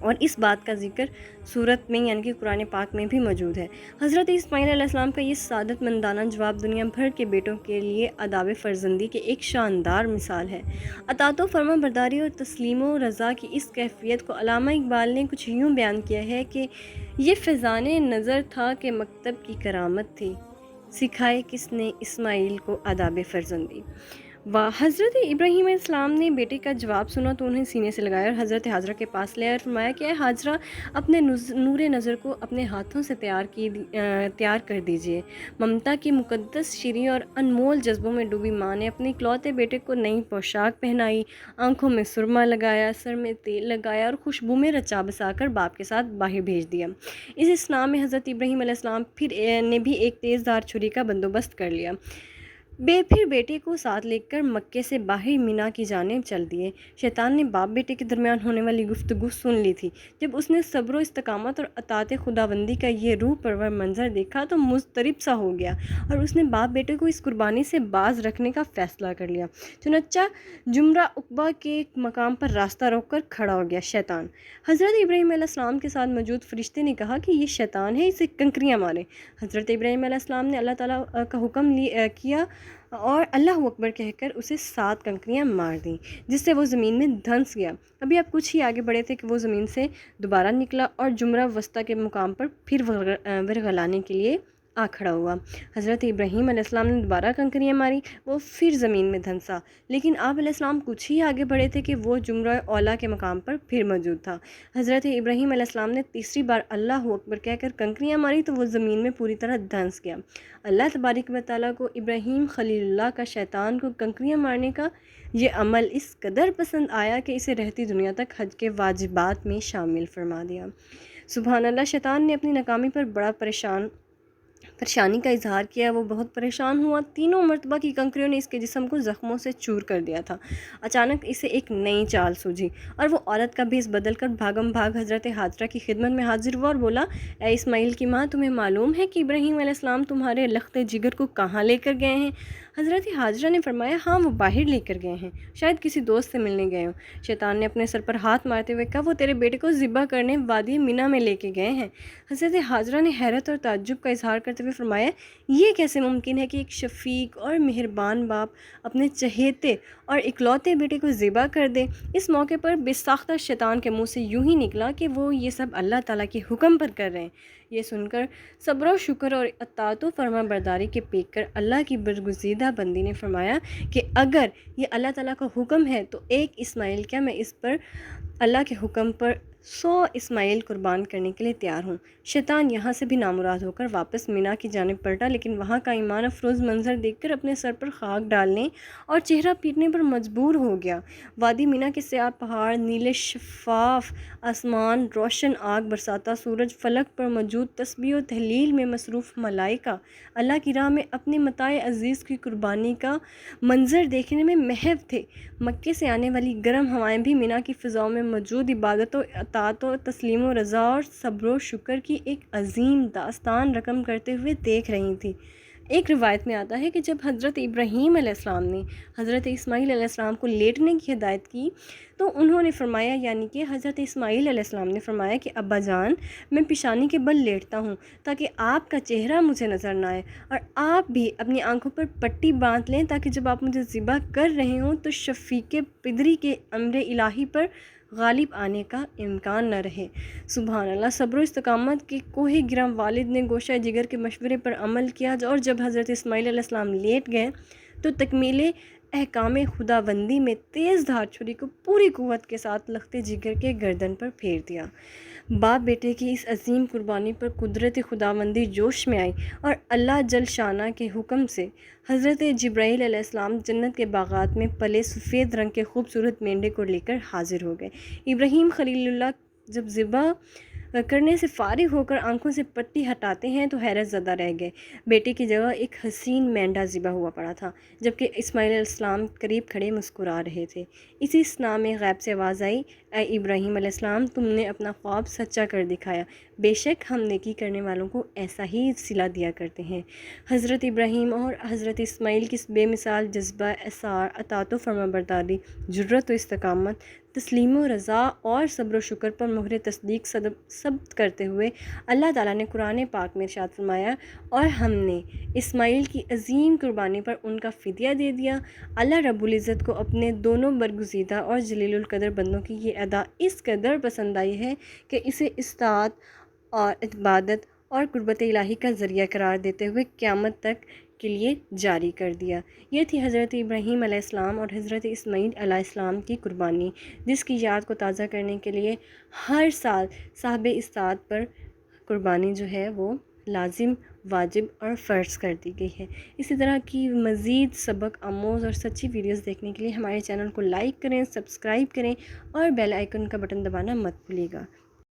اور اس بات کا ذکر سورت میں یعنی کہ قرآن پاک میں بھی موجود ہے۔ حضرت اسماعیل علیہ السلام کا یہ سعادت مندانہ جواب دنیا بھر کے بیٹوں کے لیے آداب فرزندی کے ایک شاندار مثال ہے۔ اطاعت و فرما برداری اور تسلیم و رضا کی اس کیفیت کو علامہ اقبال نے کچھ یوں بیان کیا ہے کہ یہ فیضان نظر تھا کہ مکتب کی کرامت تھی، سکھائے کس نے اسماعیل کو آداب فرزندی۔ حضرت ابراہیم علیہ السلام نے بیٹے کا جواب سنا تو انہیں سینے سے لگایا اور حضرت حاجرہ کے پاس لے آیا اور فرمایا کہ اے حاجرہ، اپنے نور نظر کو اپنے ہاتھوں سے تیار کر دیجئے۔ ممتا کی مقدس شیریں اور انمول جذبوں میں ڈوبی ماں نے اپنے اکلوتے بیٹے کو نئی پوشاک پہنائی، آنکھوں میں سرما لگایا، سر میں تیل لگایا اور خوشبو میں رچا بسا کر باپ کے ساتھ باہر بھیج دیا۔ اس اسنا میں حضرت ابراہیم علیہ السلام نے بھی ایک تیز دھار چھری کا بندوبست کر لیا۔ پھر بیٹے کو ساتھ لے کر مکے سے باہر مینا کی جانب چل دیے۔ شیطان نے باپ بیٹے کے درمیان ہونے والی گفتگو سن لی تھی۔ جب اس نے صبر و استقامت اور اطاعت خداوندی کا یہ روح پرور منظر دیکھا تو مضطرب سا ہو گیا اور اس نے باپ بیٹے کو اس قربانی سے باز رکھنے کا فیصلہ کر لیا۔ چنانچہ جمرہ عقبہ کے ایک مقام پر راستہ روک کر کھڑا ہو گیا۔ شیطان حضرت ابراہیم علیہ السلام کے ساتھ موجود فرشتے نے کہا کہ یہ شیطان ہے، اسے کنکریاں ماریں۔ حضرت ابراہیم علیہ السلام نے اللہ تعالیٰ کا حکم کیا اور اللہ اکبر کہہ کر اسے 7 کنکریاں مار دیں، جس سے وہ زمین میں دھنس گیا۔ ابھی آپ کچھ ہی آگے بڑھے تھے کہ وہ زمین سے دوبارہ نکلا اور جمرہ وسطیٰ کے مقام پر پھر ورغلانے کے لیے آ کھڑا ہوا۔ حضرت ابراہیم علیہ السلام نے دوبارہ کنکریاں ماری، وہ پھر زمین میں دھنسا، لیکن آپ علیہ السلام کچھ ہی آگے بڑھے تھے کہ وہ جمرہ اولا کے مقام پر پھر موجود تھا۔ حضرت ابراہیم علیہ السلام نے تیسری بار اللہ اکبر کہہ کر کنکریاں ماری تو وہ زمین میں پوری طرح دھنس گیا۔ اللہ تبارک و تعالیٰ کو ابراہیم خلیل اللہ کا شیطان کو کنکریاں مارنے کا یہ عمل اس قدر پسند آیا کہ اسے رہتی دنیا تک حج کے واجبات میں شامل فرما دیا۔ سبحان اللہ، شیطان نے اپنی ناکامی پر بڑا پریشانی کا اظہار کیا۔ وہ بہت پریشان ہوا۔ تینوں مرتبہ کی کنکریوں نے اس کے جسم کو زخموں سے چور کر دیا تھا۔ اچانک اسے ایک نئی چال سوجھی اور وہ عورت کا بھیس بدل کر بھاگم بھاگ حضرت حاجرہ کی خدمت میں حاضر ہوا اور بولا، اے اسماعیل کی ماں، تمہیں معلوم ہے کہ ابراہیم علیہ السلام تمہارے لخت جگر کو کہاں لے کر گئے ہیں؟ حضرت حاجرہ نے فرمایا، ہاں، وہ باہر لے کر گئے ہیں، شاید کسی دوست سے ملنے گئے ہوں۔ شیطان نے اپنے سر پر ہاتھ مارتے ہوئے کہا، وہ تیرے بیٹے کو ذبح کرنے وادی مینا میں لے کے گئے ہیں۔ حضرت حاجرہ نے حیرت اور تعجب کا اظہار کرتے ہوئے فرمایا، یہ کیسے ممکن ہے کہ ایک شفیق اور مہربان باپ اپنے چہیتے اور اکلوتے بیٹے کو ذبح کر دے؟ اس موقع پر بے ساختہ شیطان کے منہ سے یوں ہی نکلا کہ وہ یہ سب اللہ تعالیٰ کے حکم پر کر رہے ہیں۔ یہ سن کر صبر و شکر اور اطاعت و فرما برداری کے پیک کر اللہ کی برگزیدہ بندی نے فرمایا کہ اگر یہ اللہ تعالیٰ کا حکم ہے تو ایک اسماعیل کیا، میں اس پر اللہ کے حکم پر 100 اسماعیل قربان کرنے کے لیے تیار ہوں۔ شیطان یہاں سے بھی نامراد ہو کر واپس مینا کی جانب پلٹا، لیکن وہاں کا ایمان افروز منظر دیکھ کر اپنے سر پر خاک ڈالنے اور چہرہ پیٹنے پر مجبور ہو گیا۔ وادی مینا کے سیاہ پہاڑ، نیلے شفاف آسمان، روشن آگ برساتا سورج، فلک پر موجود تسبیح و تہلیل میں مصروف ملائکہ، اللہ کی راہ میں اپنے متاع عزیز کی قربانی کا منظر دیکھنے میں محو تھے۔ مکے سے آنے والی گرم ہوائیں بھی مینا کی فضاؤں میں موجود عبادت و اطاعت و تسلیم و رضا اور صبر و شکر کی ایک عظیم داستان رقم کرتے ہوئے دیکھ رہی تھیں۔ ایک روایت میں آتا ہے کہ جب حضرت ابراہیم علیہ السلام نے حضرت اسماعیل علیہ السلام کو لیٹنے کی ہدایت کی تو انہوں نے فرمایا، یعنی کہ حضرت اسماعیل علیہ السلام نے فرمایا کہ ابا جان، میں پیشانی کے بل لیٹتا ہوں تاکہ آپ کا چہرہ مجھے نظر نہ آئے، اور آپ بھی اپنی آنکھوں پر پٹی باندھ لیں تاکہ جب آپ مجھے ذبح کر رہے ہوں تو شفیق پدری کے امر الہی پر غالب آنے کا امکان نہ رہے۔ سبحان اللہ، صبر و استقامت کے کوہ گرم والد نے گوشہ جگر کے مشورے پر عمل کیا، اور جب حضرت اسماعیل علیہ السلام لیٹ گئے تو تکمیل احکام خداوندی میں تیز دھار چھری کو پوری قوت کے ساتھ لخت جگر کے گردن پر پھیر دیا۔ باپ بیٹے کی اس عظیم قربانی پر قدرت خداوندی جوش میں آئی اور اللہ جل شانہ کے حکم سے حضرت جبرائیل علیہ السلام جنت کے باغات میں پلے سفید رنگ کے خوبصورت مینڈے کو لے کر حاضر ہو گئے۔ ابراہیم خلیل اللہ جب ذبح کرنے سے فارغ ہو کر آنکھوں سے پٹی ہٹاتے ہیں تو حیرت زدہ رہ گئے۔ بیٹے کی جگہ ایک حسین مینڈا ذبح ہوا پڑا تھا، جبکہ اسماعیل علیہ السلام قریب کھڑے مسکرا رہے تھے۔ اسی اسنا میں غیب سے آواز آئی، اے ابراہیم علیہ السلام، تم نے اپنا خواب سچا کر دکھایا، بے شک ہم نیکی کرنے والوں کو ایسا ہی صلہ دیا کرتے ہیں۔ حضرت ابراہیم اور حضرت اسماعیل کی بے مثال جذبہ اثار، اطاعت و فرمانبرداری، جرأت و استقامت، تسلیم و رضا اور صبر و شکر پر مہر تصدیق ثبت کرتے ہوئے اللہ تعالیٰ نے قرآن پاک میں ارشاد فرمایا، اور ہم نے اسماعیل کی عظیم قربانی پر ان کا فدیہ دے دیا۔ اللہ رب العزت کو اپنے دونوں برگزیدہ اور جلیل القدر بندوں کی یہ ادا اس قدر پسند آئی ہے کہ اسے اطاعت اور عبادت اور قربت الہی کا ذریعہ قرار دیتے ہوئے قیامت تک کے لیے جاری کر دیا۔ یہ تھی حضرت ابراہیم علیہ السلام اور حضرت اسماعیل علیہ السلام کی قربانی، جس کی یاد کو تازہ کرنے کے لیے ہر سال صاحب اطاعت پر قربانی جو ہے وہ لازم، واجب اور فرض کر دی گئی ہے۔ اسی طرح کی مزید سبق آموز اور سچی ویڈیوز دیکھنے کے لیے ہمارے چینل کو لائک کریں، سبسکرائب کریں اور بیل آئیکن کا بٹن دبانا مت بھولیے گا۔